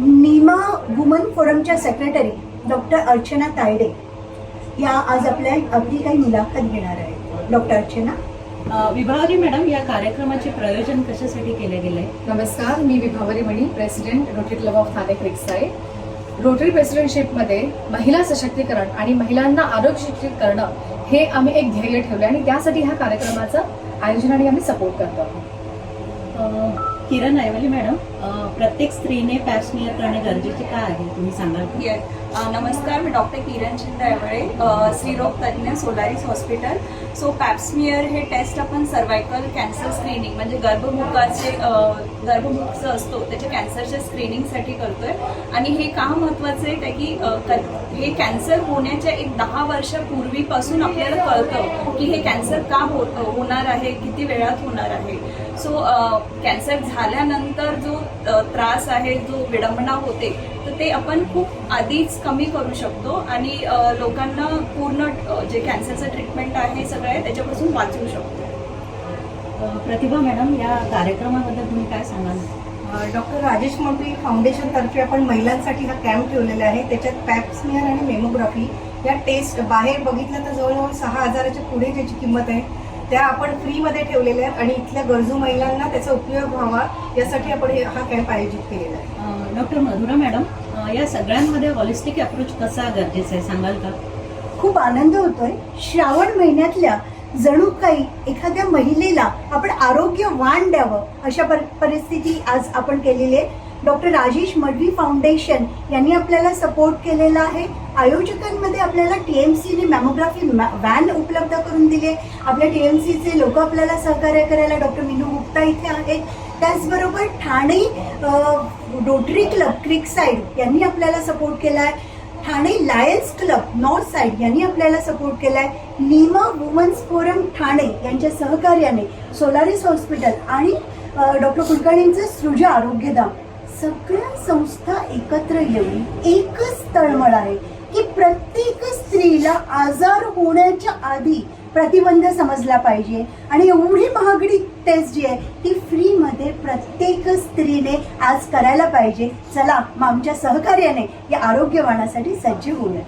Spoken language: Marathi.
नीमा वुमन फोरमच्या सेक्रेटरी डॉक्टर अर्चना तायडे या आज आपली काही मुलाखत घेणार आहेत. डॉक्टर अर्चना. विभावरी मॅडम, या कार्यक्रमाचे प्रयोजन कशासाठी केले गेले? नमस्कार, मी Vibhavari Mani, president Rotary club of Thane Creekside. Rotary प्रेसिडेंटशिपमध्ये महिला सशक्तीकरण आणि महिलांना आरोग्यशिक्षित करणं हे आम्ही एक ध्येय ठेवलं आणि त्यासाठी ह्या कार्यक्रमाचं आयोजन आणि आम्ही सपोर्ट करतो. किरण ऐवले मॅडम, प्रत्येक स्त्रीने पॅप स्मिअर करणे गरजेचे का आहे, तुम्ही सांगाल? नमस्कार, मी डॉक्टर किरण शिंदे, स्त्रीरोग तज्ज्ञ, Solaris hospital. So Pap smear हे टेस्ट आपण सर्वायकल कॅन्सर स्क्रीनिंग म्हणजे गर्भमुख जो असतो त्याच्या कॅन्सरच्या स्क्रीनिंगसाठी करतोय. आणि हे का महत्वाचं आहे की हे कॅन्सर होण्याच्या 10 वर्षापूर्वीपासून आपल्याला कळतं की हे कॅन्सर का होणार आहे, किती वेळात होणार आहे. सो कॅन्सर झाल्यानंतर जो त्रास आहे, जो विडंबना होते, तर ते आपण खूप आधीच कमी करू शकतो आणि लोकांना पूर्ण जे कॅन्सरचं ट्रीटमेंट आहे सगळं आहे त्याच्यापासून वाचवू शकतो. प्रतिभा मॅडम, या कार्यक्रमाबद्दल तुम्ही काय सांगाल? डॉक्टर राजेश मंत्री फाउंडेशनतर्फे आपण महिलांसाठी हा कॅम्प ठेवलेला आहे. त्याच्यात पॅप स्मिअर आणि मेमोग्राफी या टेस्ट बाहेर बघितलं तर जवळजवळ 6,000च्या पुढे त्याची किंमत आहे. त्या आपण फ्रीमध्ये ठेवलेल्या आहेत आणि इथल्या गरजू महिलांना त्याचा उपयोग व्हावा यासाठी आपण हा कॅम्प आयोजित केलेला आहे. डॉक्टर मधुरा मॅडम, या सगळ्यांमध्ये हॉलिस्टिक अप्रोच कसा गरजेचा आहे, सांगाल का? खूप आनंद होतोय. श्रावण महिन्यातल्या जणू काही एखाद्या महिलेला आपण आरोग्यवान द्यावं अशा परिस्थिती आज आपण केलेली आहे. डॉक्टर राजेश मडवी फाउंडेशन यांनी आपल्याला सपोर्ट केलेला आहे. आयोजकांमध्ये आपल्याला TMCने मॅमोग्राफी व्हॅन उपलब्ध करून दिली. आपल्या TMCचे लोक आपल्याला सहकार्य करायला डॉक्टर मीनू गुप्ता इथे आहेत. त्याचबरोबर ठाणे रोटरी क्लब क्रिकसाईड यांनी आपल्याला सपोर्ट केला आहे. Thane lions club north side यांनी आपल्याला सपोर्ट केला आहे. नीमा वुमन्स फोरम ठाणे यांच्या सहकार्याने सोलारिस हॉस्पिटल आणि डॉक्टर कुलकर्णींचं सृजा आरोग्यधाम सगळ्या संस्था एकत्र येऊन एकच तळमळ आहे की प्रत्येक स्त्रीला आजार होण्याच्या आधी प्रतिबंध समजला पाहिजे आणि एवढी महागडी टेस्ट जी आहे ती फ्रीमध्ये प्रत्येक स्त्रीने आज करायला पाहिजे. चला, आमच्या सहकार्याने या आरोग्यवानासाठी सज्ज होऊया.